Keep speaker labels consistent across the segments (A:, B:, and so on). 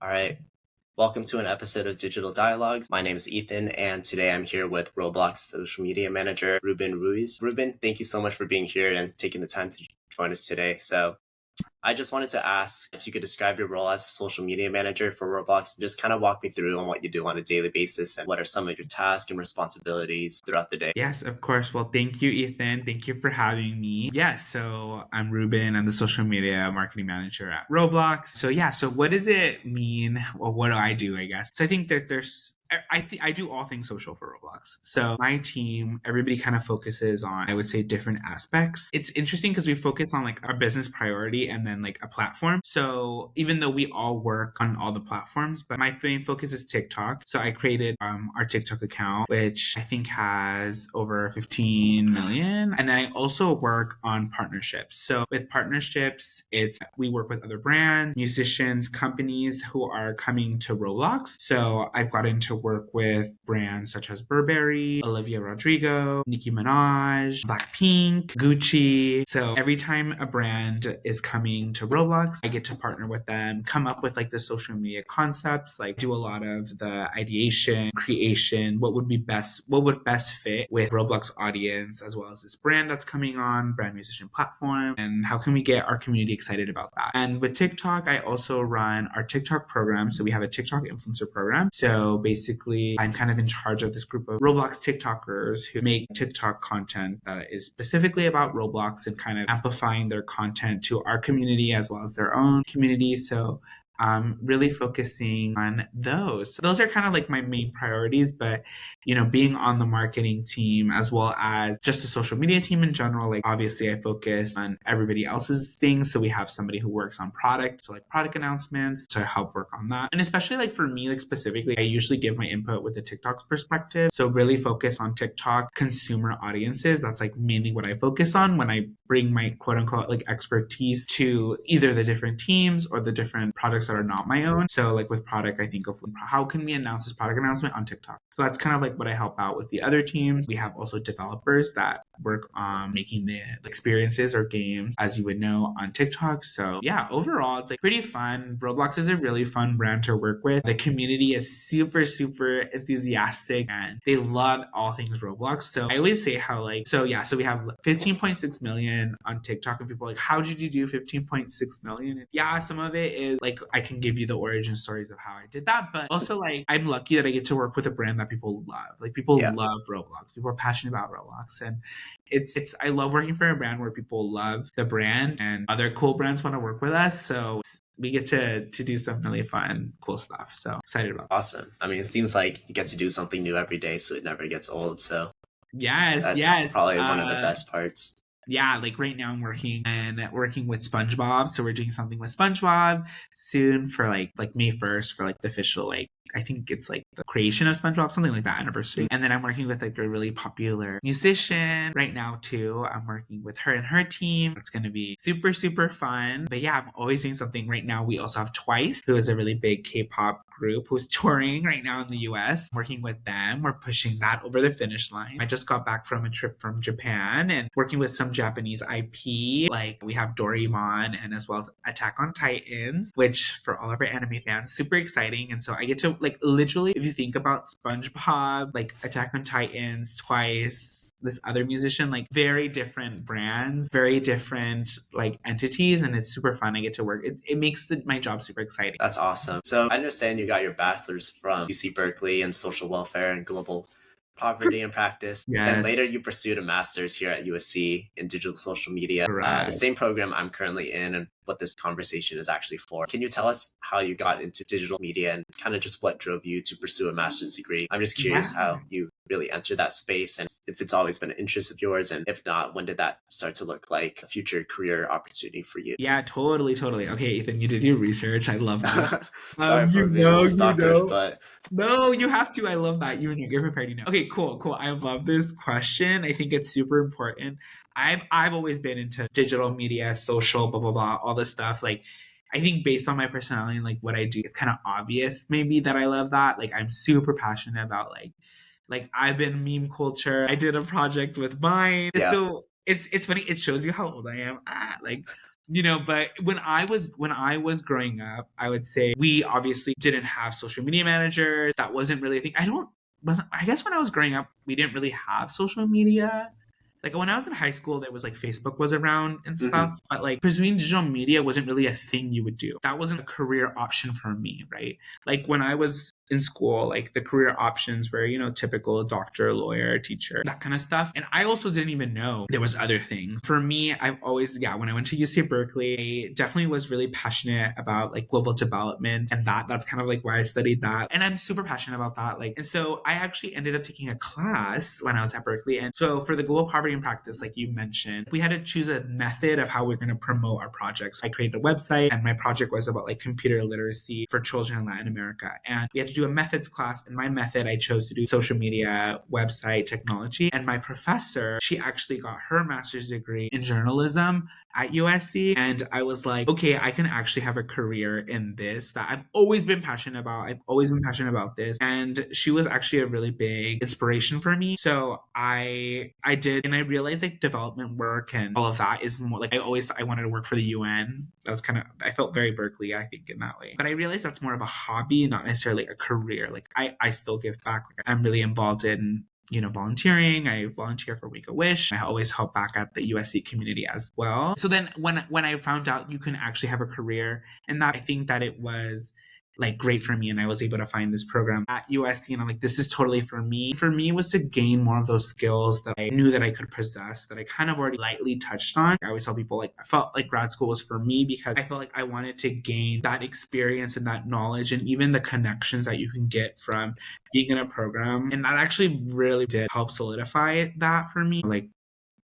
A: All right. Welcome to an episode of Digital Dialogues. My name is Ethan, and today I'm here with Roblox social media manager, Ruben Ruiz. Ruben, thank you so much for being here and taking the time to join us today. So I just wanted to ask if you could describe your role as a social media manager for Roblox and just kind of walk me through on what you do on a daily basis and what are some of your tasks and responsibilities throughout the day.
B: Yes, of course. Well, thank you, Ethan. Thank you for having me. Yes, so I'm Ruben. I'm the social media marketing manager at Roblox. So what does it mean? Well, what do I do, I guess? So I think that I do all things social for Roblox. So my team, everybody kind of focuses on, I would say, different aspects. It's interesting because we focus on like our business priority and then like a platform. So even though we all work on all the platforms, but my main focus is TikTok. So I created our TikTok account, which I think has over 15 million. And then I also work on partnerships. So with partnerships, we work with other brands, musicians, companies who are coming to Roblox. So I've gotten to work with brands such as Burberry, Olivia Rodrigo, Nicki Minaj, Blackpink, Gucci. So every time a brand is coming to Roblox, I get to partner with them, come up with like the social media concepts, like do a lot of the ideation, creation, what would best fit with Roblox audience, as well as this brand that's coming on, brand musician platform, and how can we get our community excited about that. And with TikTok, I also run our TikTok program. So we have a TikTok influencer program. So basically, I'm kind of in charge of this group of Roblox TikTokers who make TikTok content that is specifically about Roblox and kind of amplifying their content to our community as well as their own community. So really focusing on those. So those are kind of like my main priorities, but being on the marketing team as well as just the social media team in general, like obviously I focus on everybody else's things. So we have somebody who works on product, so like product announcements to help work on that. And especially like for me, like specifically, I usually give my input with the TikTok's perspective. So really focus on TikTok consumer audiences. That's like mainly what I focus on when I bring my quote unquote like expertise to either the different teams or the different projects that are not my own. So like with product, I think of how can we announce this product announcement on TikTok? So that's kind of like what I help out with the other teams. We have also developers that work on making the experiences or games, as you would know, on TikTok. So yeah, overall, it's like pretty fun. Roblox is a really fun brand to work with. The community is super, super enthusiastic and they love all things Roblox. So I always say how so we have 15.6 million on TikTok and people are like, how did you do 15.6 million? And yeah, some of it is like, I can give you the origin stories of how I did that, but also like, I'm lucky that I get to work with a brand that people love. Like people love Roblox. People are passionate about Roblox. And I love working for a brand where people love the brand and other cool brands want to work with us. So we get to do some really fun, cool stuff. So excited about that.
A: Awesome. I mean, it seems like you get to do something new every day, so it never gets old. So that's probably one of the best parts.
B: Yeah, like right now I'm working with SpongeBob. So we're doing something with SpongeBob soon for like May 1st for like the official I think it's like the creation of SpongeBob, something like that anniversary. And then I'm working with like a really popular musician right now too. I'm working with her and her team. It's going to be super, super fun. But yeah, I'm always doing something right now. We also have Twice, who is a really big K-pop group who's touring right now in the US. Working with them, we're pushing that over the finish line. I just got back from a trip from Japan and working with some Japanese IP. Like we have Doraemon and as well as Attack on Titans, which for all of our anime fans, super exciting. And so I get to like literally, if you think about SpongeBob, like Attack on Titans, Twice, this other musician, like very different brands, very different like entities, and it's super fun. I get to work. It makes my job super exciting.
A: That's awesome. So I understand you got your bachelor's from UC Berkeley in social welfare and global poverty and practice.
B: Yes.
A: And later you pursued a master's here at USC in digital social media, the same program I'm currently in and what this conversation is actually for. Can you tell us how you got into digital media and kind of just what drove you to pursue a master's degree? I'm just curious how you really entered that space and if it's always been an interest of yours, and if not, when did that start to look like a future career opportunity for you?
B: Yeah, totally. Okay, Ethan, you did your research. I love that.
A: Sorry for being a little stalkerish, but
B: no, you have to. I love that. You're prepared, Okay, cool. I love this question. I think it's super important. I've always been into digital media, social, blah blah blah, all this stuff. Like I think based on my personality and like what I do, it's kind of obvious maybe that I love that. Like I'm super passionate about like I've been meme culture. I did a project with mine.
A: Yeah.
B: So it's funny. It shows you how old I am. Like But when I was growing up, I would say we obviously didn't have social media managers. That wasn't really a thing. I guess when I was growing up, we didn't really have social media. Like when I was in high school, there was like Facebook was around and
A: Hmm.
B: stuff, but like pursuing digital media wasn't really a thing you would do. That wasn't a career option for me, right? Like when I was in school, like the career options were, typical doctor, lawyer, teacher, that kind of stuff. And I also didn't even know there was other things. For me, I've always, yeah, when I went to UC Berkeley, I definitely was really passionate about like global development and that's kind of like why I studied that. And I'm super passionate about that. Like, and so I actually ended up taking a class when I was at Berkeley. And so for the global poverty in practice, like you mentioned, we had to choose a method of how we're going to promote our projects. I created a website and my project was about like computer literacy for children in Latin America. And we had to do a methods class. And my method, I chose to do social media, website, technology. And my professor, she actually got her master's degree in journalism at USC. And I was like, okay, I can actually have a career in this that I've always been passionate about. I've always been passionate about this. And she was actually a really big inspiration for me. So I did, and I realized like development work and all of that is more like I wanted to work for the UN. That was kind of, I felt very Berkeley, I think, in that way. But I realized that's more of a hobby, not necessarily a career. Like I still give back. Like, I'm really involved in volunteering. I volunteer for Make a Wish. I always help back at the USC community as well. So then when I found out you can actually have a career and that, I think that it was like great for me and I was able to find this program at USC and I'm like, this is totally for me. For me was to gain more of those skills that I knew that I could possess that I kind of already lightly touched on. I always tell people like I felt like grad school was for me because I felt like I wanted to gain that experience and that knowledge and even the connections that you can get from being in a program. And that actually really did help solidify that for me. Like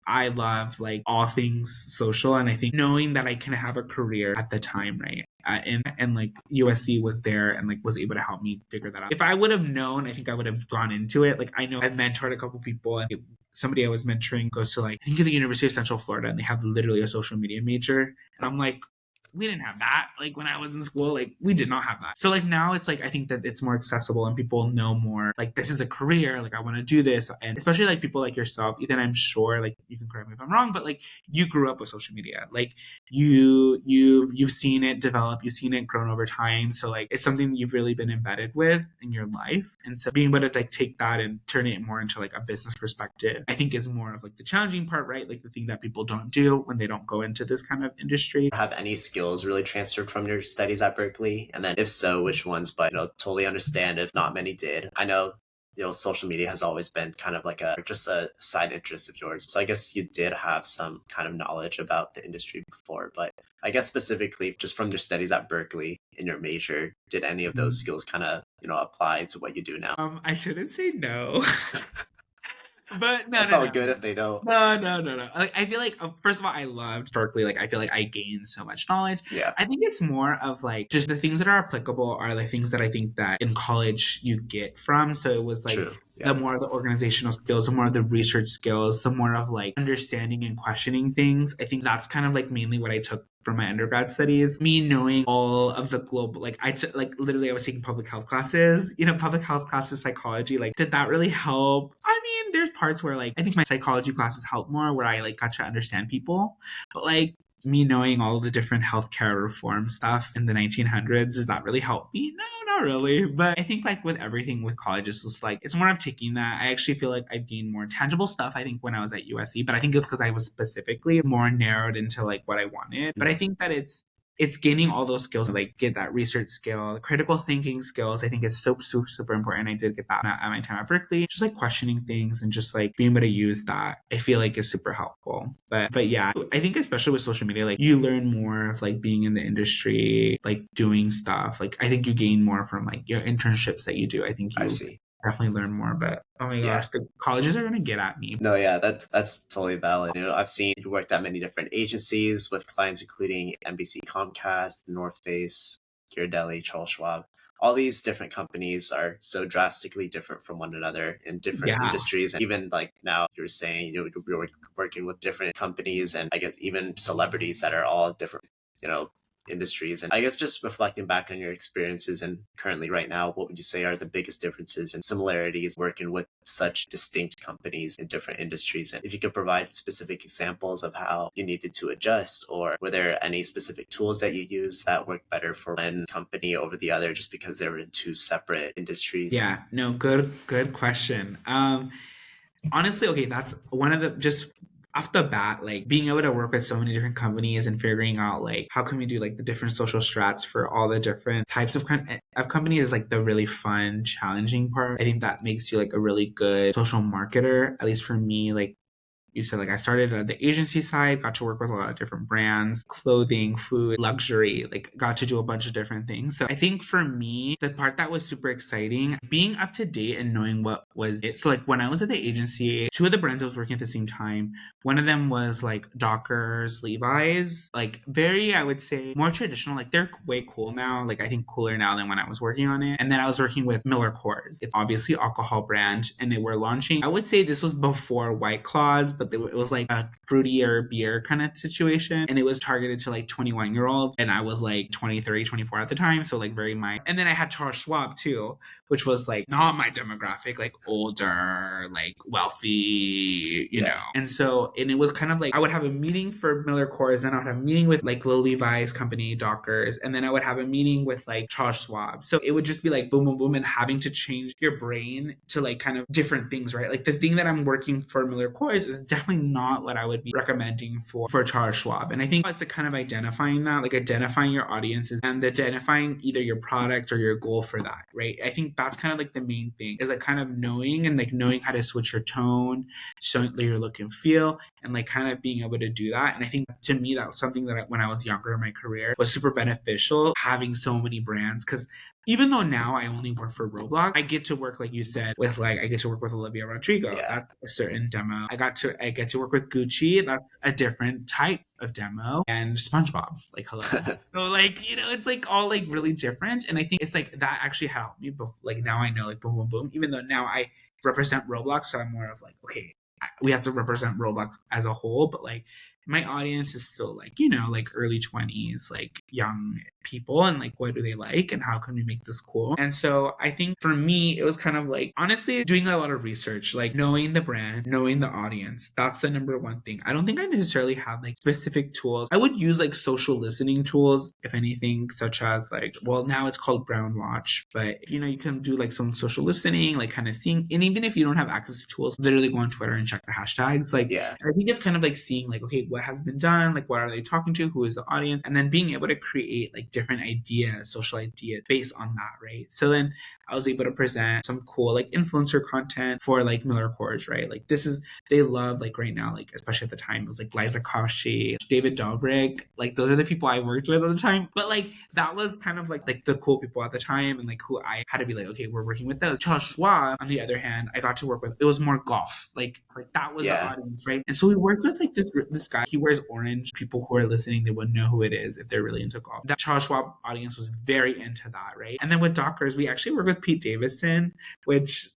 B: I love like all things social, and I think knowing that I can have a career at the time, right? And like USC was there and like was able to help me figure that out. If I would have known, I think I would have gone into it. Like I know I've mentored a couple people, and somebody I was mentoring goes to like I think at the University of Central Florida, and they have literally a social media major, and I'm like, we didn't have that like when I was in school. Like we did not have that. So like now it's like I think that it's more accessible and people know more like this is a career, like I want to do this. And especially like people like yourself, Ethan, I'm sure like you can correct me if I'm wrong, but like you grew up with social media. Like you've seen it develop, you've seen it grown over time. So like it's something that you've really been embedded with in your life. And so being able to like take that and turn it more into like a business perspective, I think is more of like the challenging part, right? Like the thing that people don't do when they don't go into this kind of industry.
A: Have any skills really transferred from your studies at Berkeley? And then if so, which ones? But totally understand if not many did. I know social media has always been kind of like just a side interest of yours. So I guess you did have some kind of knowledge about the industry before, but I guess specifically just from your studies at Berkeley in your major, did any of those skills kind of, apply to what you do now?
B: I shouldn't say no. But no,
A: That's
B: no,
A: all
B: no.
A: good if they don't.
B: No, no, no, no. Like, I feel like, first of all, I loved Berkeley. Like, I feel like I gained so much knowledge.
A: Yeah,
B: I think it's more of like just the things that are applicable are the things that I think that in college you get from. So it was like
A: true.
B: the
A: Yeah,
B: more of the organizational skills, the more of the research skills, the more of like understanding and questioning things. I think that's kind of like mainly what I took from my undergrad studies. Me knowing all of the global, like I took, like literally I was taking public health classes, public health classes, psychology. Like, did that really help? I mean, there's parts where like I think my psychology classes helped more where I like got to understand people, but like me knowing all the different healthcare reform stuff in the 1900s, does that really help me? No, not really. But I think like with everything with college, it's just like it's more of taking that. I actually feel like I've gained more tangible stuff, I think, when I was at USC, but I think it's because I was specifically more narrowed into like what I wanted. But I think that it's gaining all those skills, like get that research skill, critical thinking skills. I think it's so super, super important. I did get that at my time at Berkeley, just like questioning things and just like being able to use that. I feel like is super helpful. But yeah, I think especially with social media, like you learn more of like being in the industry, like doing stuff. Like I think you gain more from like your internships that you do. I think
A: I
B: you
A: see.
B: definitely learn more. But oh my
A: Yeah.
B: gosh, the colleges are gonna get at me.
A: No, yeah, that's totally valid. I've seen you worked at many different agencies with clients including NBC, Comcast, North Face, Ghirardelli, Charles Schwab. All these different companies are so drastically different from one another in different
B: Yeah.
A: industries. And even like now, you're saying you're working with different companies, and I guess even celebrities that are all different, you know, industries. And I guess just reflecting back on your experiences and currently right now, what would you say are the biggest differences and similarities working with such distinct companies in different industries? And if you could provide specific examples of how you needed to adjust, or were there any specific tools that you use that work better for one company over the other just because they were in two separate industries?
B: Yeah, no, good question. Honestly, okay, that's one of the just off the bat, like being able to work with so many different companies and figuring out like how can we do like the different social strats for all the different types of companies is like the really fun, challenging part. I think that makes you like a really good social marketer, at least for me. Like you said, like I started at the agency side, got to work with a lot of different brands, clothing, food, luxury, like got to do a bunch of different things. So I think for me, the part that was super exciting, being up to date and knowing what was it. So like when I was at the agency, two of the brands I was working at the same time, one of them was like Dockers, Levi's, like very, I would say, more traditional. Like they're way cool now. Like I think cooler now than when I was working on it. And then I was working with Miller Coors. It's obviously alcohol brand, and they were launching. I would say this was before White Claws, but it was like a fruitier beer kind of situation, and it was targeted to like 21-year-olds, and I was like 20, 30, 24 at the time, so like very minor. And then I had Charles Schwab too, which was like not my demographic, like older, like wealthy, you know. And so, and it was kind of like I would have a meeting for Miller Coors, then I would have a meeting with like Lil Levi's company, Dockers, and then I would have a meeting with like Charles Schwab. So it would just be like boom, boom, boom, and having to change your brain to like kind of different things, right? Like the thing that I'm working for Miller Coors is definitely not what I would be recommending for Charles Schwab. And I think it's a kind of identifying that, like identifying your audiences and identifying either your product or your goal for that, right? I think that's kind of like the main thing is like kind of knowing and like knowing how to switch your tone, showing your look and feel, and like kind of being able to do that. And I think to me, that was something that when I was younger in my career was super beneficial, having so many brands. Because even though now I only work for Roblox, I get to work, like you said, with like I get to work with Olivia Rodrigo.
A: Yeah.
B: That's a certain demo. I get to work with Gucci. That's a different type of demo. And SpongeBob, like hello. So like, you know, it's like all like really different. And I think it's like that actually helped me. But like now I know like boom, boom, boom. Even though now I represent Roblox, so I'm more of like, okay, we have to represent Roblox as a whole, but like my audience is still like, you know, like early 20s, like young people, and like what do they like and how can we make this cool. And so I think for me it was kind of like honestly doing a lot of research, like knowing the brand, knowing the audience. That's the number one thing. I don't think I necessarily had like specific tools. I would use like social listening tools, if anything, such as like, well, now it's called Brown Watch, but you know, you can do like some social listening, like kind of seeing, and even if you don't have access to tools, literally go on Twitter and check the hashtags. Like I think it's kind of like seeing like, okay, what has been done, like what are they talking to, who is the audience, and then being able to create like different ideas, social ideas based on that, right? So then I was able to present some cool like influencer content for like Miller Coors, right? Like this is, they love like right now, like especially at the time, it was like Liza Koshy, David Dobrik, like those are the people I worked with at the time. But like that was kind of like the cool people at the time, and like who I had to be like, okay, we're working with those. Charles Schwab, on the other hand, I got to work with, it was more golf, like that was the audience, right? And so we worked with like this guy. He wears orange. People who are listening, they would know who it is if they're really into golf. That Charles Schwab audience was very into that, right? And then with Dockers, we actually worked with Pete Davidson, which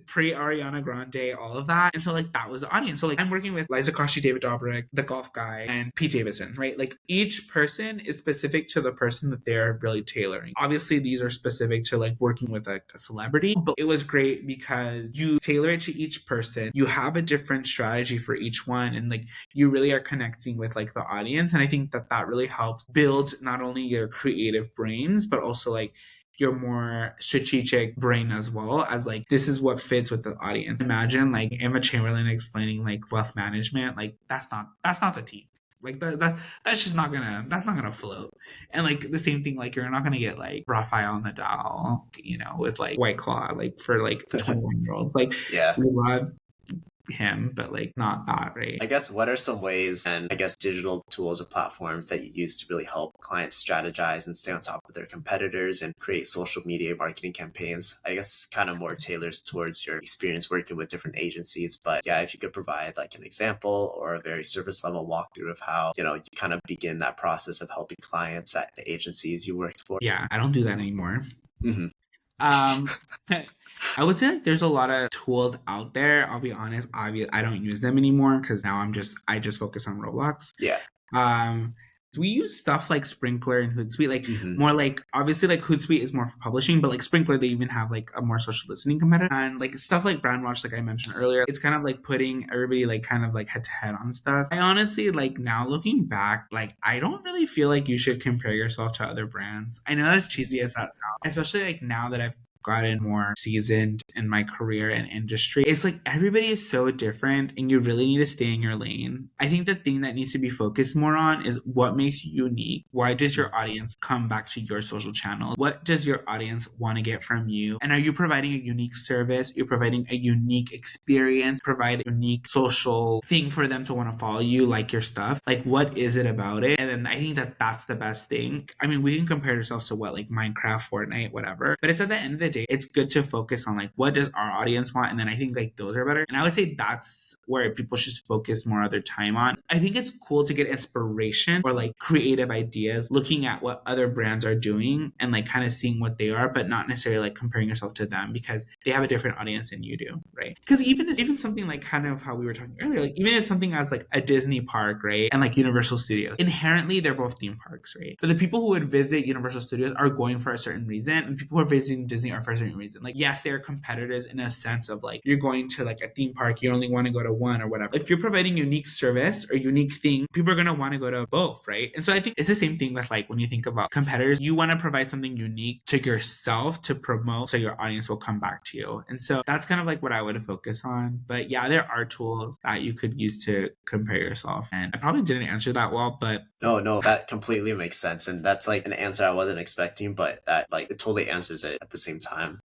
B: pre Ariana Grande, all of that. And so like that was the audience. So like I'm working with Liza Koshy, David Dobrik, the golf guy, and Pete Davidson, right? Like each person is specific to the person that they're really tailoring. Obviously these are specific to like working with like a celebrity, but it was great because you tailor it to each person. You have a different strategy for each one, and like you really are connecting with like the audience. And I think that really helps build not only your creative brains, but also like your more strategic brain as well, as like this is what fits with the audience. Imagine like Emma Chamberlain explaining like wealth management, like that's not the tea. Like that's just not gonna float. And like the same thing, like you're not gonna get like Rafael Nadal, you know, with like White Claw, like for like 21-year-olds. Like we love him, but like not that, right?
A: I guess what are some ways and I guess digital tools or platforms that you use to really help clients strategize and stay on top of their competitors and create social media marketing campaigns? I guess it's kind of more tailored towards your experience working with different agencies, but yeah, if you could provide like an example or a very surface level walkthrough of how, you know, you kind of begin that process of helping clients at the agencies you worked for.
B: Yeah, I don't do that anymore. I would say like there's a lot of tools out there. I'll be honest, I don't use them anymore because now I just focus on Roblox. We use stuff like Sprinkler and Hootsuite, like
A: Hmm.
B: more like obviously like Hootsuite is more for publishing, but like Sprinkler they even have like a more social listening competitor and like stuff like Brandwatch, like I mentioned earlier. It's kind of like putting everybody like kind of like head to head on stuff. I honestly like now looking back, like I don't really feel like you should compare yourself to other brands. I know that's cheesy as that sounds, especially like now that I've gotten more seasoned in my career and industry. It's like everybody is so different and you really need to stay in your lane. I think the thing that needs to be focused more on is what makes you unique. Why does your audience come back to your social channel? What does your audience want to get from you? And are you providing a unique service? You're providing a unique experience, provide a unique social thing for them to want to follow you, like your stuff. Like, what is it about it? And then I think that that's the best thing. I mean, we can compare ourselves to what, like Minecraft, Fortnite, whatever. But it's at the end of the day, it's good to focus on like what does our audience want, and then I think like those are better. And I would say that's where people should focus more of their time on. I think it's cool to get inspiration or like creative ideas, looking at what other brands are doing and like kind of seeing what they are, but not necessarily like comparing yourself to them because they have a different audience than you do, right? Because even something like kind of how we were talking earlier, like even if something as like a Disney park, right, and like Universal Studios, inherently they're both theme parks, right? But the people who would visit Universal Studios are going for a certain reason, and people who are visiting Disney are for a certain reason. Like, yes, they're competitors in a sense of like you're going to like a theme park, you only want to go to one or whatever. If you're providing unique service or unique thing, people are gonna want to go to both, right? And so I think it's the same thing with like when you think about competitors, you want to provide something unique to yourself to promote so your audience will come back to you. And so that's kind of like what I would focus on. But yeah, there are tools that you could use to compare yourself. And I probably didn't answer that well, but
A: No, that completely makes sense. And that's like an answer I wasn't expecting, but that like it totally answers it at the same time.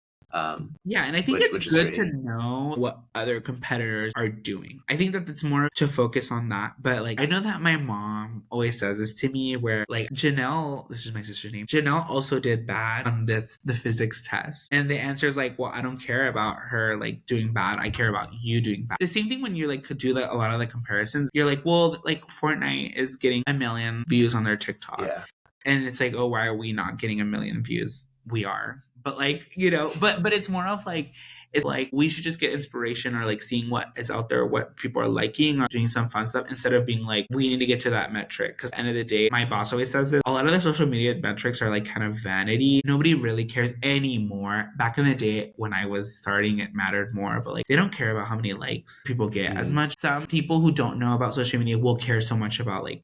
B: yeah, and I think
A: which
B: it's
A: which is
B: good
A: great.
B: to know what other competitors are doing. I think that it's more to focus on that. But like, I know that my mom always says this to me, where like Janelle, this is my sister's name, Janelle also did bad on the physics test, and the answer is like, well, I don't care about her like doing bad. I care about you doing bad. The same thing when you like could do like a lot of the comparisons. You're like, well, like Fortnite is getting 1 million views on their TikTok,
A: Yeah.
B: and it's like, oh, why are we not getting 1 million views? We are, but like but it's more of like it's like we should just get inspiration or like seeing what is out there, what people are liking or doing some fun stuff instead of being like we need to get to that metric. Because at the end of the day, my boss always says this, a lot of the social media metrics are like kind of vanity. Nobody really cares anymore. Back in the day when I was starting, it mattered more, but like they don't care about how many likes people get as
A: Mm.
B: much. Some people who don't know about social media will care so much about like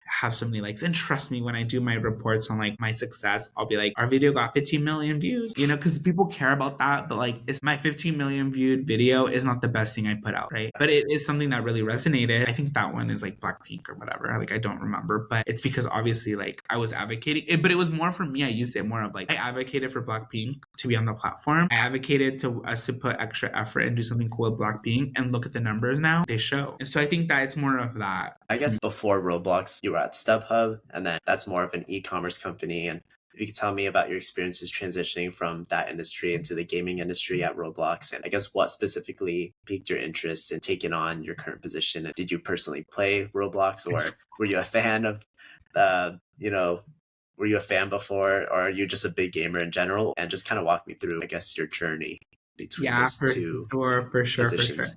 B: have so many likes. And trust me, when I do my reports on like my success, I'll be like, our video got 15 million views, because people care about that. But like, if my 15 million viewed video is not the best thing I put out, right? But it is something that really resonated. I think that one is like Blackpink or whatever. Like, I don't remember, but it's because obviously, like, I was advocating it, but it was more for me. I used it more of like, I advocated for Blackpink to be on the platform. I advocated to us to put extra effort and do something cool with Blackpink, and look at the numbers now, they show. And so I think that it's more of that.
A: I guess before Roblox, you were at StubHub, and then that's more of an e-commerce company. And if you could tell me about your experiences transitioning from that industry into the gaming industry at Roblox, and I guess what specifically piqued your interest in taking on your current position. Did you personally play Roblox, or were you a fan of were you a fan before, or are you just a big gamer in general? And just kind of walk me through, I guess, your journey between
B: Yeah,
A: these
B: for
A: two
B: sure, for sure, for sure.
A: positions.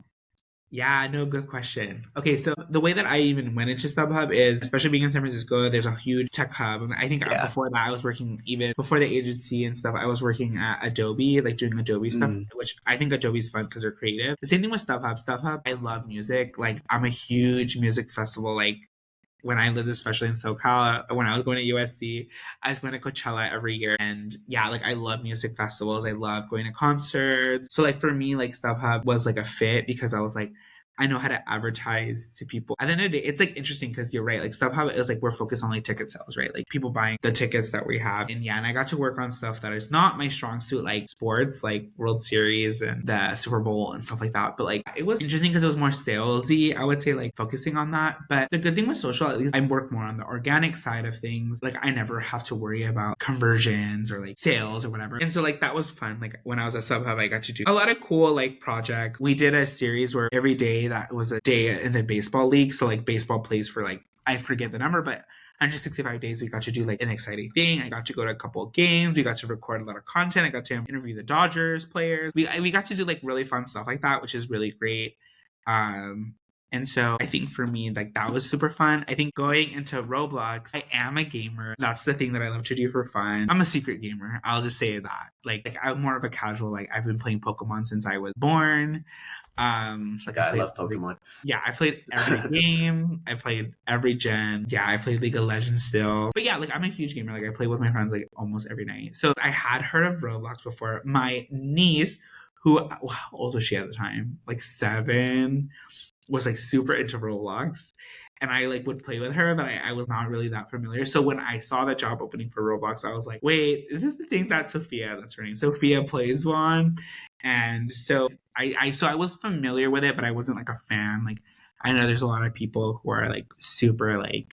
B: Yeah, no, good question. Okay, so the way that I even went into StubHub is, especially being in San Francisco, there's a huge tech hub. And I think
A: Yeah.
B: before that, I was working, even before the agency and stuff, I was working at Adobe, like doing Adobe stuff,
A: Mm.
B: which I think Adobe's fun because they're creative. The same thing with StubHub. StubHub, I love music. Like, I'm a huge music festival, like, when I lived, especially in SoCal, when I was going to USC, I was going to Coachella every year. And yeah, like I love music festivals. I love going to concerts. So like for me, like StubHub was like a fit because I was like, I know how to advertise to people. At the end of the day, it's like interesting because you're right. Like StubHub is like we're focused on like ticket sales, right? Like people buying the tickets that we have. And yeah, and I got to work on stuff that is not my strong suit, like sports, like World Series and the Super Bowl and stuff like that. But like it was interesting because it was more salesy, I would say, like focusing on that. But the good thing with social, at least I work more on the organic side of things. Like I never have to worry about conversions or like sales or whatever. And so like that was fun. Like when I was at StubHub, I got to do a lot of cool like projects. We did a series where every day that was a day in the baseball league. So like baseball plays for like, I forget the number, but 165 days we got to do like an exciting thing. I got to go to a couple of games. We got to record a lot of content. I got to interview the Dodgers players. We got to do like really fun stuff like that, which is really great. And so I think for me, like that was super fun. I think going into Roblox, I am a gamer. That's the thing that I love to do for fun. I'm a secret gamer. I'll just say that. Like I'm more of a casual, like I've been playing Pokemon since I was born. Like I
A: Yeah, I
B: played
A: love Pokemon.
B: yeah, I played every game. I played every gen. Yeah, I played League of Legends still. But yeah, like I'm a huge gamer. Like I play with my friends like almost every night. So I had heard of Roblox before. My niece, who how old was she at the time? Like 7, was like super into Roblox. And I like would play with her, but I was not really that familiar. So when I saw the job opening for Roblox, I was like, wait, is this the thing that Sophia, that's her name, Sophia plays on? And so I was familiar with it, but I wasn't like a fan. Like I know there's a lot of people who are like super like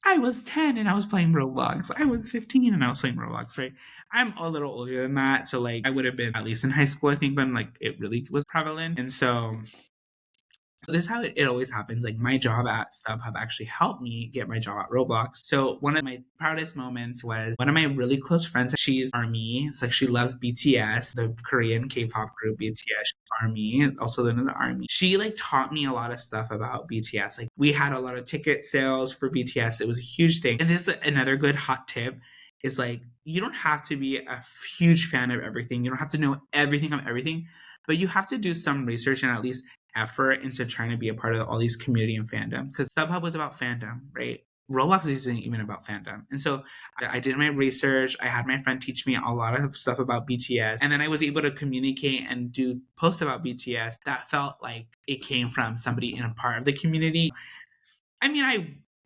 B: I was 10 and I was playing Roblox. I was 15 and I was playing Roblox, right? I'm a little older than that. So like I would have been at least in high school, I think, when like it really was prevalent. And so this is how it always happens. Like my job at StubHub actually helped me get my job at Roblox. So one of my proudest moments was one of my really close friends. She's ARMY. It's like she loves BTS, the Korean K-pop group BTS. ARMY, also known as the ARMY. She like taught me a lot of stuff about BTS. Like we had a lot of ticket sales for BTS. It was a huge thing. And this is another good hot tip is like you don't have to be a huge fan of everything. You don't have to know everything of everything, but you have to do some research and at least effort into trying to be a part of all these community and fandoms because StubHub was about fandom, right? Roblox isn't even about fandom. And so I did my research. I had my friend teach me a lot of stuff about BTS. And then I was able to communicate and do posts about BTS that felt like it came from somebody in a part of the community. I mean,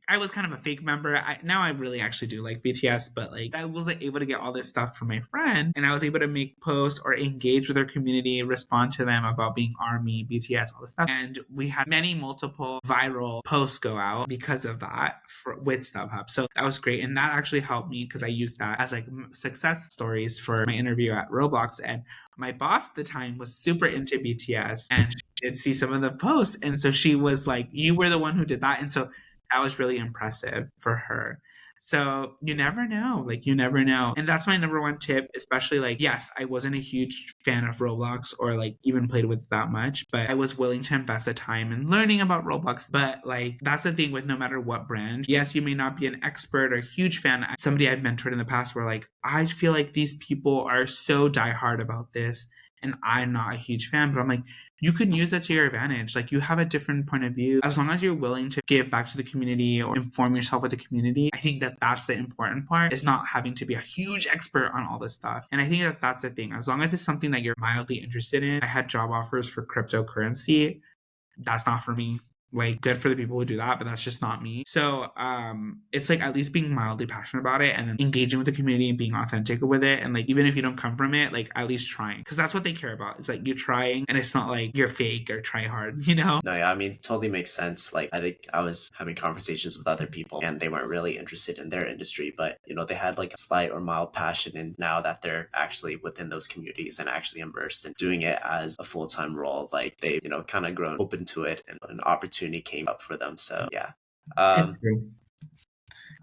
B: I was kind of a fake member. Now I really actually do like BTS, but like I was like able to get all this stuff from my friend, and I was able to make posts or engage with their community, respond to them about being ARMY, BTS, all this stuff. And we had many multiple viral posts go out because of that with StubHub. So that was great, and that actually helped me because I used that as like success stories for my interview at Roblox. And my boss at the time was super into BTS, and she did see some of the posts, and so she was like, "You were the one who did that," and so that was really impressive for her. So you never know. Like you never know. And that's my number one tip, especially like, yes, I wasn't a huge fan of Roblox or like even played with it that much, but I was willing to invest the time in learning about Roblox. But like that's the thing with no matter what brand. Yes, you may not be an expert or a huge fan. Somebody I've mentored in the past were like, I feel like these people are so diehard about this and I'm not a huge fan, but I'm like, you can use that to your advantage. Like you have a different point of view. As long as you're willing to give back to the community or inform yourself with the community, I think that that's the important part is not having to be a huge expert on all this stuff. And I think that that's the thing. As long as it's something that you're mildly interested in, I had job offers for cryptocurrency. That's not for me. Like good for the people who do that, but that's just not me. So it's like at least being mildly passionate about it and then engaging with the community and being authentic with it. And like even if you don't come from it, like at least trying. Because that's what they care about. It's like you're trying and it's not like you're fake or try hard, you know?
A: No, yeah, I mean, totally makes sense. Like, I think I was having conversations with other people and they weren't really interested in their industry, but, you know, they had like a slight or mild passion. And now that they're actually within those communities and actually immersed in doing it as a full-time role, like they, you know, kind of grown open to it and an opportunity came up for them. So, yeah.
B: It's true.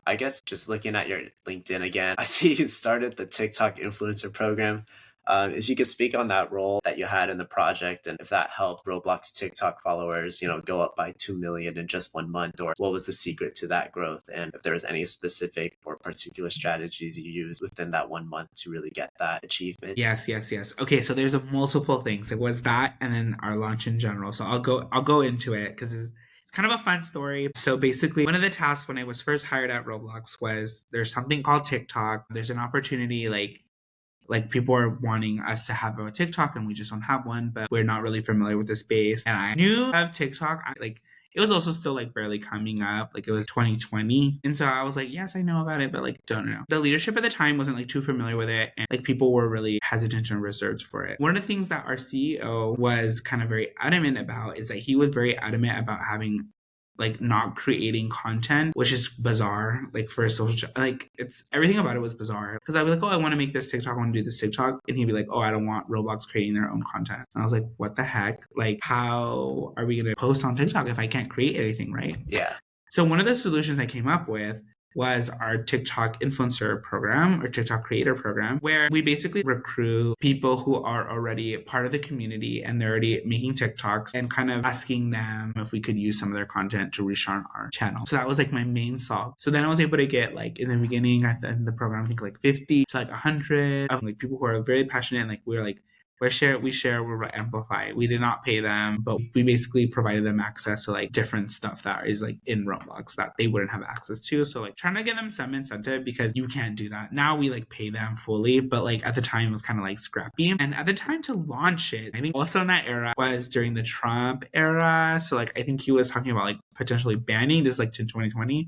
A: I guess just looking at your LinkedIn again, I see you started the TikTok influencer program. If you could speak on that role that you had in the project and if that helped Roblox TikTok followers, you know, go up by 2 million in just 1 month, or what was the secret to that growth? And if there was any specific or particular strategies you used within that 1 month to really get that achievement.
B: Yes, yes, yes. Okay, so there's a multiple things. It was that and then our launch in general. So I'll go into it because it's kind of a fun story. So basically, one of the tasks when I was first hired at Roblox was there's something called TikTok. There's an opportunity like people are wanting us to have a TikTok and we just don't have one, but we're not really familiar with the space. And I knew of TikTok. Like it was also still like barely coming up. Like it was 2020. And so I was like, yes, I know about it, but like don't know. The leadership at the time wasn't like too familiar with it. And like people were really hesitant and reserved for it. One of the things that our CEO was kind of very adamant about is that he was very adamant about having like not creating content, which is bizarre. Like for a social, like it's everything about it was bizarre. Because I'd be like, oh, I want to make this TikTok, I want to do this TikTok, and he'd be like, oh, I don't want Roblox creating their own content. And I was like, what the heck? Like, how are we gonna post on TikTok if I can't create anything, right?
A: Yeah.
B: So one of the solutions I came up with was our TikTok influencer program or TikTok creator program, where we basically recruit people who are already part of the community and they're already making TikToks and kind of asking them if we could use some of their content to reach on our channel. So that was like my main solve. So then I was able to get like in the beginning, in the program, I think like 50 to like 100 of like people who are very passionate and like we're like, we share, we amplify. We did not pay them, but we basically provided them access to like different stuff that is like in Roblox that they wouldn't have access to. So like trying to give them some incentive because you can't do that. Now we like pay them fully, but like at the time it was kind of like scrappy. And at the time to launch it, I think also in that era was during the Trump era. So like I think he was talking about like potentially banning this like in 2020.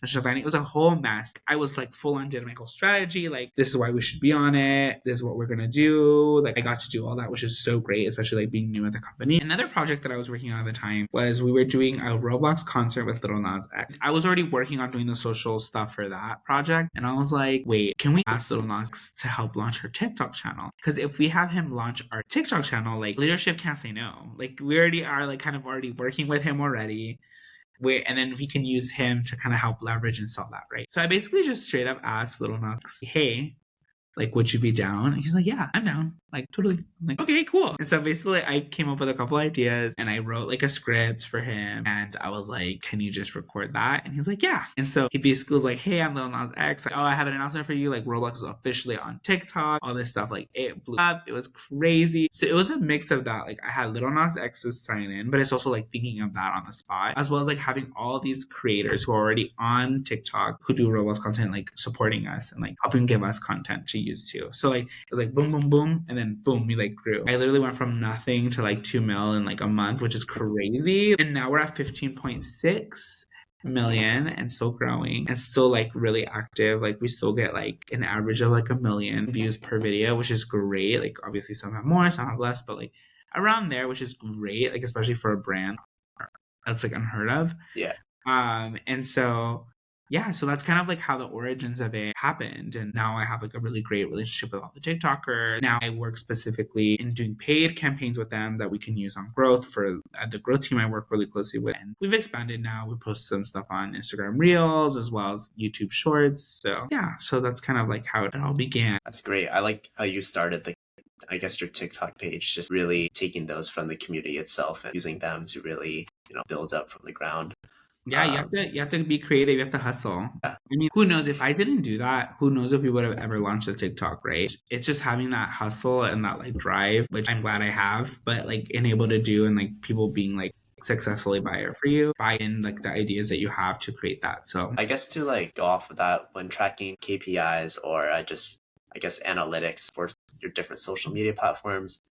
B: It was a whole mess. I was like full on did my whole strategy. Like, this is why we should be on it. This is what we're gonna do. Like, I got to do all that, which is so great, especially like being new at the company. Another project that I was working on at the time was we were doing a Roblox concert with Little Nas X. I was already working on doing the social stuff for that project, and I was like, wait, can we ask Little Nas X to help launch her TikTok channel? Because if we have him launch our TikTok channel, like leadership can't say no. Like, we already are like kind of already working with him already. And then we can use him to kind of help leverage and sell that, right? So I basically just straight up asked Little Nas, hey, like, would you be down? And he's like, yeah, I'm down. Like, totally. I'm like, okay, cool. And so basically I came up with a couple ideas and I wrote like a script for him. And I was like, can you just record that? And he's like, yeah. And so he basically was like, hey, I'm Lil Nas X. Like, oh, I have an announcement for you. Like, Roblox is officially on TikTok, all this stuff. Like, it blew up. It was crazy. So it was a mix of that. Like, I had Lil Nas X's sign in, but it's also like thinking of that on the spot, as well as like having all these creators who are already on TikTok who do Roblox content, like supporting us and like helping give us content to use too. So like, it was like boom, boom, boom. And then boom, we like grew. I literally went from nothing to like 2 mil in like a month, which is crazy. And now we're at 15.6 million and still growing and still like really active. Like we still get like an average of like 1 million views per video, which is great. Like obviously some have more, some have less, but like around there, which is great. Like especially for a brand that's like unheard of.
A: Yeah.
B: And so yeah, so that's kind of like how the origins of it happened. And now I have like a really great relationship with all the TikTokers. Now I work specifically in doing paid campaigns with them that we can use on growth. For the growth team I work really closely with. And we've expanded now. We post some stuff on Instagram Reels as well as YouTube Shorts. So yeah, so that's kind of like how it all began.
A: That's great. I like how you started I guess your TikTok page, just really taking those from the community itself and using them to really, build up from the ground.
B: Yeah, you have to be creative. You have to hustle.
A: Yeah.
B: I mean, who knows if I didn't do that? Who knows if we would have ever launched a TikTok, right? It's just having that hustle and that like drive, which I'm glad I have, but like enabled to do and like people being like successfully buyer for you, buy in like the ideas that you have to create that. So
A: I guess to like go off of that, when tracking KPIs or I guess analytics for your different social media platforms,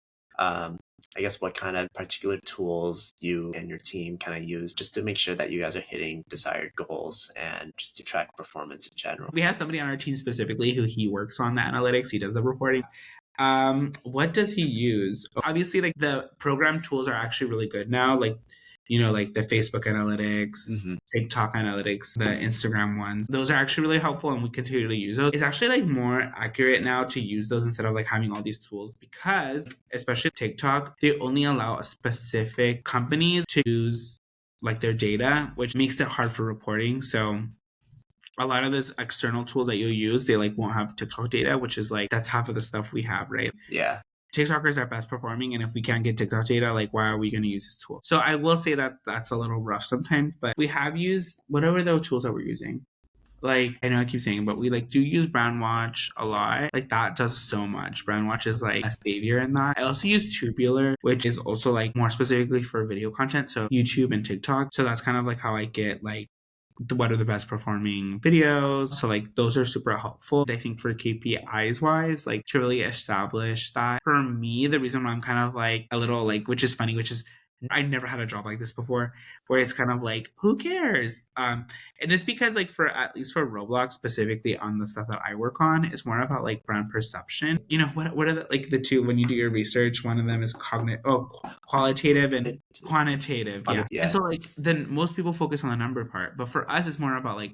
A: I guess what kind of particular tools you and your team kind of use just to make sure that you guys are hitting desired goals and just to track performance in general.
B: We have somebody on our team specifically who he works on the analytics. He does the reporting. What does he use? Obviously, like the program tools are actually really good now. Like, like the Facebook analytics, TikTok analytics, the Instagram ones. Those are actually really helpful and we continue to use those. It's actually like more accurate now to use those instead of like having all these tools because especially TikTok, they only allow a specific companies to use like their data, which makes it hard for reporting. So a lot of this external tools that you'll use, they like won't have TikTok data, which is like that's half of the stuff we have, right?
A: Yeah.
B: TikTokers are best performing, and if we can't get TikTok data, like why are we going to use this tool? So I will say that that's a little rough sometimes, but we have used whatever the tools that we're using. Like I know I keep saying, but we like do use Brandwatch a lot. Like that does so much. Brandwatch is like a savior in that. I also use Tubular, which is also like more specifically for video content, so YouTube and TikTok. So that's kind of like how I get like what are the best performing videos. So like those are super helpful. I think for KPIs wise, like to really establish that. For me, the reason why I'm kind of like a little like, which is funny, which is I never had a job like this before, where it's kind of like, who cares? And it's because like for at least for Roblox specifically on the stuff that I work on, it's more about like brand perception. What are like the two when you do your research? One of them is qualitative and quantitative. Yeah. And so like then most people focus on the number part, but for us it's more about like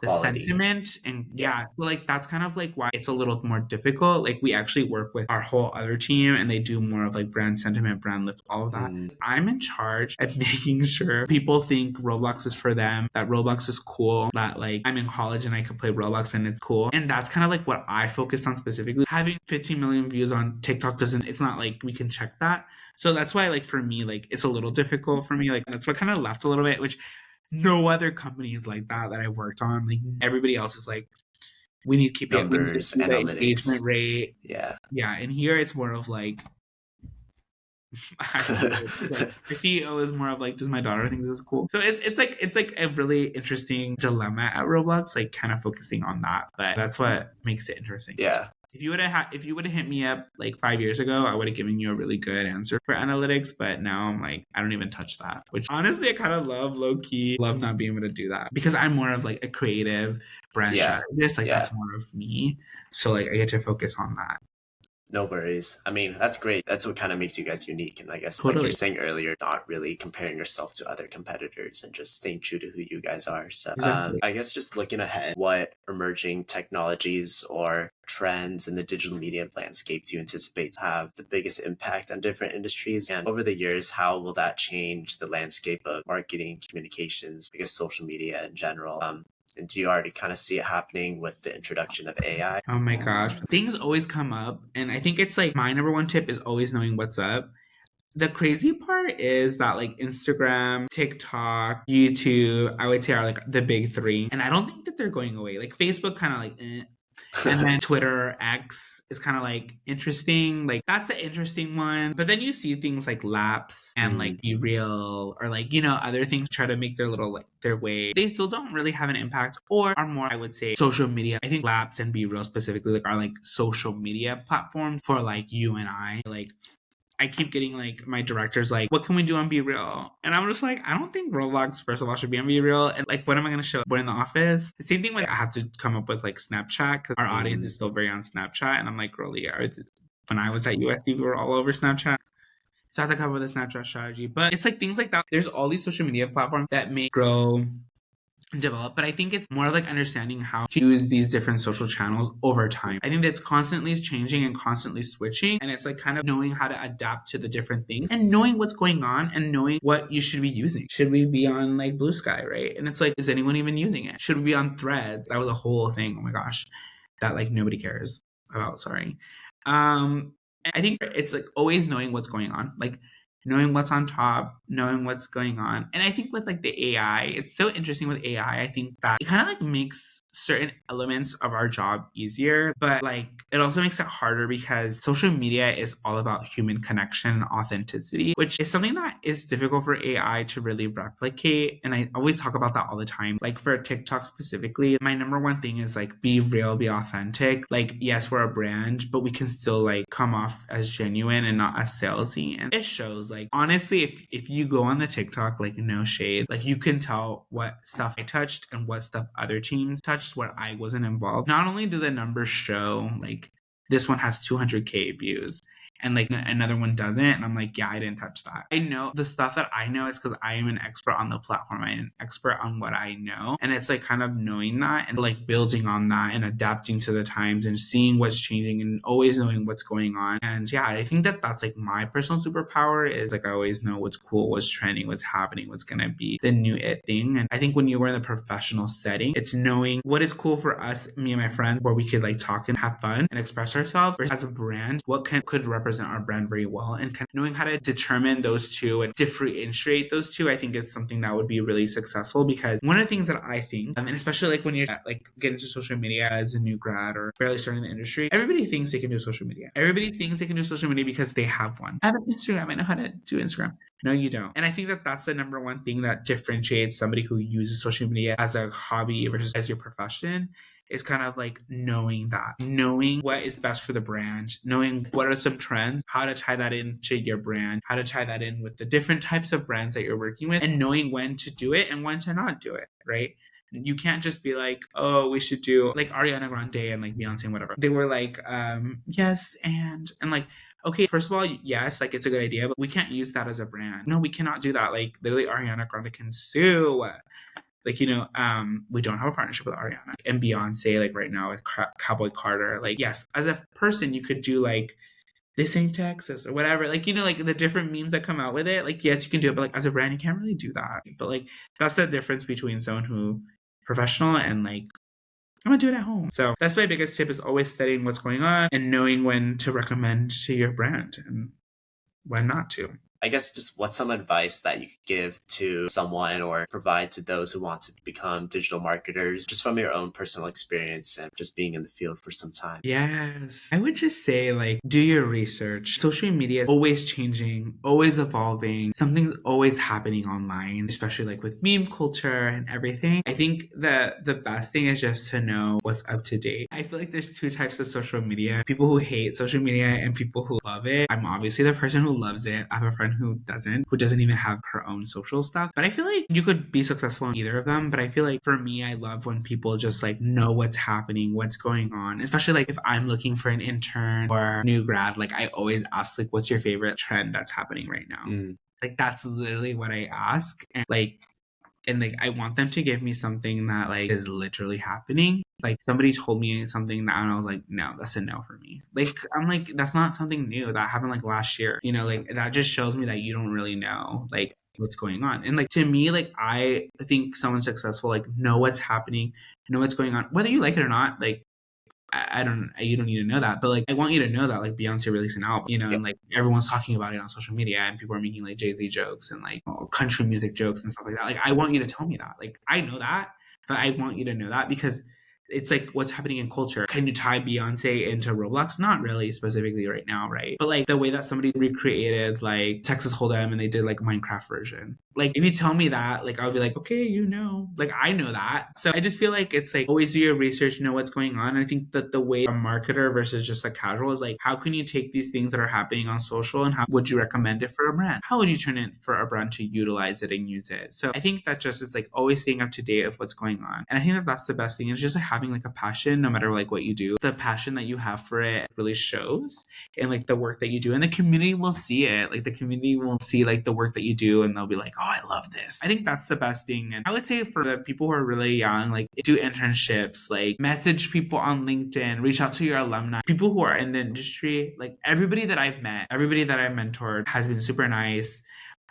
B: the
A: quality.
B: sentiment. And
A: Yeah.
B: yeah, like that's kind of like why it's a little more difficult. Like we actually work with our whole other team and they do more of like brand sentiment, brand lift, all of that.
A: Mm,
B: I'm in charge of making sure people think Roblox is for them, that Roblox is cool, that like I'm in college and I can play Roblox and it's cool. And that's kind of like what I focused on specifically. Having 15 million views on TikTok doesn't, it's not like we can check that. So that's why like for me, like it's a little difficult for me. Like that's what kind of left a little bit, which no other company is like that I've worked on. Like everybody else is like, we need to keep it, we need to
A: numbers,
B: see the
A: analytics.
B: engagement rate.
A: Yeah.
B: Yeah. And here it's more of like, our CEO, like our CEO is more of like, does my daughter think this is cool? So it's like a really interesting dilemma at Roblox, like kind of focusing on that. But that's what makes it interesting.
A: Yeah.
B: If you would have if you would have hit me up like 5 years ago, I would have given you a really good answer for analytics. But now I'm like, I don't even touch that. Which honestly, I kind of love low key, love not being able to do that because I'm more of like a creative brand
A: Yeah.
B: strategist. Like
A: Yeah.
B: that's more of me. So like I get to focus on that.
A: No worries. I mean, that's great. That's what kind of makes you guys unique. And I guess, like you're
B: Totally.
A: saying earlier, not really comparing yourself to other competitors and just staying true to who you guys are. So,
B: Exactly.
A: I guess just looking ahead, what emerging technologies or trends in the digital media landscape do you anticipate to have the biggest impact on different industries? And over the years, how will that change the landscape of marketing, communications, I guess social media in general? And do you already kind of see it happening with the introduction of AI?
B: Oh my gosh. Things always come up. And I think it's like my number one tip is always knowing what's up. The crazy part is that like Instagram, TikTok, YouTube, I would say are like the big three. And I don't think that they're going away. Like Facebook kind of like and then Twitter X is kind of like interesting. Like that's an interesting one. But then you see things like Laps and like
A: Mm,
B: Be Real or like, you know, other things try to make their little like their way. They still don't really have an impact or are more, I would say, social media. I think Laps and Be Real specifically like are like social media platforms for like you and I. Like I keep getting like my directors like, what can we do on Be Real? And I'm just like, I don't think Roblox, first of all, should be on Be Real. And like, what am I going to show? We're in the office. The same thing with I have to come up with like Snapchat because our audience
A: mm,
B: is still very on Snapchat. And I'm like, really, when I was at USC, we were all over Snapchat. So I have to come up with a Snapchat strategy. But it's like things like that. There's all these social media platforms that may grow develop, but I think it's more like understanding how to use these different social channels over time. I think that's constantly changing and constantly switching, and it's like kind of knowing how to adapt to the different things and knowing what's going on and knowing what you should be using. Should we be on like Blue Sky, right? And it's like, is anyone even using it? Should we be on Threads? That was a whole thing. Oh my gosh, that like nobody cares about. Sorry. I think it's like always knowing what's going on, like knowing what's on top, knowing what's going on. And I think with like the AI, it's so interesting with AI. I think that it kind of like makes certain elements of our job easier, but like it also makes it harder because social media is all about human connection and authenticity, which is something that is difficult for AI to really replicate. And I always talk about that all the time. Like for TikTok specifically, my number one thing is like be real, be authentic. Like, yes, we're a brand, but we can still like come off as genuine and not as salesy. And it shows like honestly, if you go on the TikTok, like no shade, like you can tell what stuff I touched and what stuff other teams touched where I wasn't involved. Not only do the numbers show like this one has 200K views and like another one doesn't, and I'm like, yeah, I didn't touch that. I know the stuff that I know is because I am an expert on the platform. I'm an expert on what I know, and it's like kind of knowing that and like building on that and adapting to the times and seeing what's changing and always knowing what's going on. And yeah, I think that that's like my personal superpower is like I always know what's cool, what's trending, what's happening, what's gonna be the new it thing. And I think when you were in the professional setting, it's knowing what is cool for us, me and my friends, where we could like talk and have fun and express ourselves. Versus as a brand, what could represent our brand very well, and kind of knowing how to determine those two and differentiate those two, I think is something that would be really successful. Because one of the things that I think, and especially like when you're like get into social media as a new grad or barely starting the industry, everybody thinks they can do social media. Everybody thinks they can do social media because they have one. I have an Instagram. I know how to do Instagram. No, you don't. And I think that that's the number one thing that differentiates somebody who uses social media as a hobby versus as your profession is kind of like knowing what is best for the brand, knowing what are some trends, how to tie that into your brand, how to tie that in with the different types of brands that you're working with, and knowing when to do it and when to not do it, right? You can't just be like, oh, we should do like Ariana Grande and like Beyonce and whatever. They were like, yes, and like, okay, first of all, yes, like it's a good idea, but we can't use that as a brand. No, we cannot do that. Like literally Ariana Grande can sue. Like, we don't have a partnership with Ariana and Beyonce, like right now with Cowboy Carter. Like, yes, as a person, you could do like this ain't Texas or whatever. Like, like the different memes that come out with it. Like, yes, you can do it, but like as a brand, you can't really do that. But like that's the difference between someone who professional and like I'm gonna do it at home. So that's my biggest tip is always studying what's going on and knowing when to recommend to your brand and when not to.
A: I guess just what's some advice that you could give to someone or provide to those who want to become digital marketers, just from your own personal experience and just being in the field for some time?
B: Yes. I would just say, like, do your research. Social media is always changing, always evolving. Something's always happening online, especially like with meme culture and everything. I think that the best thing is just to know what's up to date. I feel like there's two types of social media, people who hate social media and people who love it. I'm obviously the person who loves it. I have a friend who doesn't even have her own social stuff. But I feel like you could be successful in either of them. But I feel like for me, I love when people just like know what's happening, what's going on, especially like if I'm looking for an intern or new grad, like I always ask like, what's your favorite trend that's happening right now? Like that's literally what I ask. And I want them to give me something that like is literally happening. Like somebody told me something that and I was like, no, that's a no for me. Like I'm like, that's not something new that happened like last year. Like that just shows me that you don't really know like what's going on. And like to me, like I think someone successful, like know what's happening, know what's going on, whether you like it or not, like you don't need to know that, but like I want you to know that like Beyonce released an album, and like everyone's talking about it on social media and people are making like Jay-Z jokes and like country music jokes and stuff like that. Like I want you to tell me that. Like I know that, but I want you to know that because it's like what's happening in culture. Can you tie Beyonce into Roblox? Not really specifically right now, right? But like the way that somebody recreated like Texas Hold'em and they did like Minecraft version. Like if you tell me that, like I'll be like, okay, like I know that. So I just feel like it's like always do your research, know what's going on. And I think that the way a marketer versus just a casual is like, how can you take these things that are happening on social and how would you recommend it for a brand? How would you turn it for a brand to utilize it and use it? So I think that just is like always staying up to date of what's going on. And I think that that's the best thing is just like having like a passion no matter like what you do. The passion that you have for it really shows in like the work that you do and the community will see it. Like the community will see like the work that you do and they'll be like, oh, I love this. I think that's the best thing. And I would say for the people who are really young, like do internships, like message people on LinkedIn, reach out to your alumni, people who are in the industry. Like everybody that I've met, everybody that I've mentored has been super nice.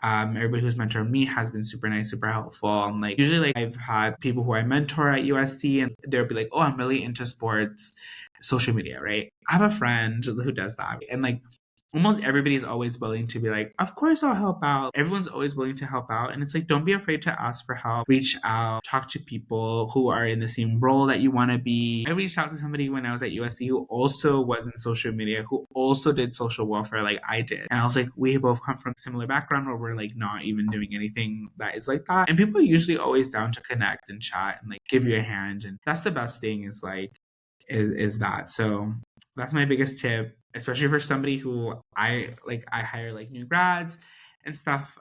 B: Everybody who's mentored me has been super nice, super helpful. And like usually like I've had people who I mentor at USC and they'll be like, oh, I'm really into sports social media, right? I have a friend who does that. And like almost everybody's always willing to be like, of course I'll help out. Everyone's always willing to help out. And it's like, don't be afraid to ask for help. Reach out, talk to people who are in the same role that you want to be. I reached out to somebody when I was at USC who also was in social media, who also did social welfare like I did. And I was like, we both come from a similar background where we're like not even doing anything that is like that. And people are usually always down to connect and chat and like give you a hand. And that's the best thing is like, is that. So that's my biggest tip, especially for somebody who I hire like new grads and stuff.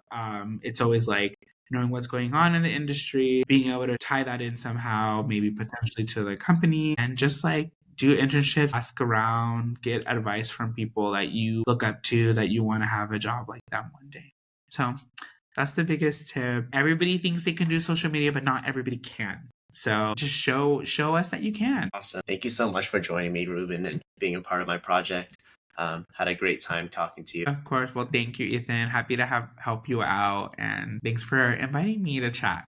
B: It's always like knowing what's going on in the industry, being able to tie that in somehow, maybe potentially to the company, and just like do internships, ask around, get advice from people that you look up to, that you want to have a job like them one day. So that's the biggest tip. Everybody thinks they can do social media, but not everybody can. So just show us that you can.
A: Awesome. Thank you so much for joining me, Ruben, and being a part of my project. Had a great time talking to you.
B: Of course. Well, thank you, Ethan. Happy to help you out. And thanks for inviting me to chat.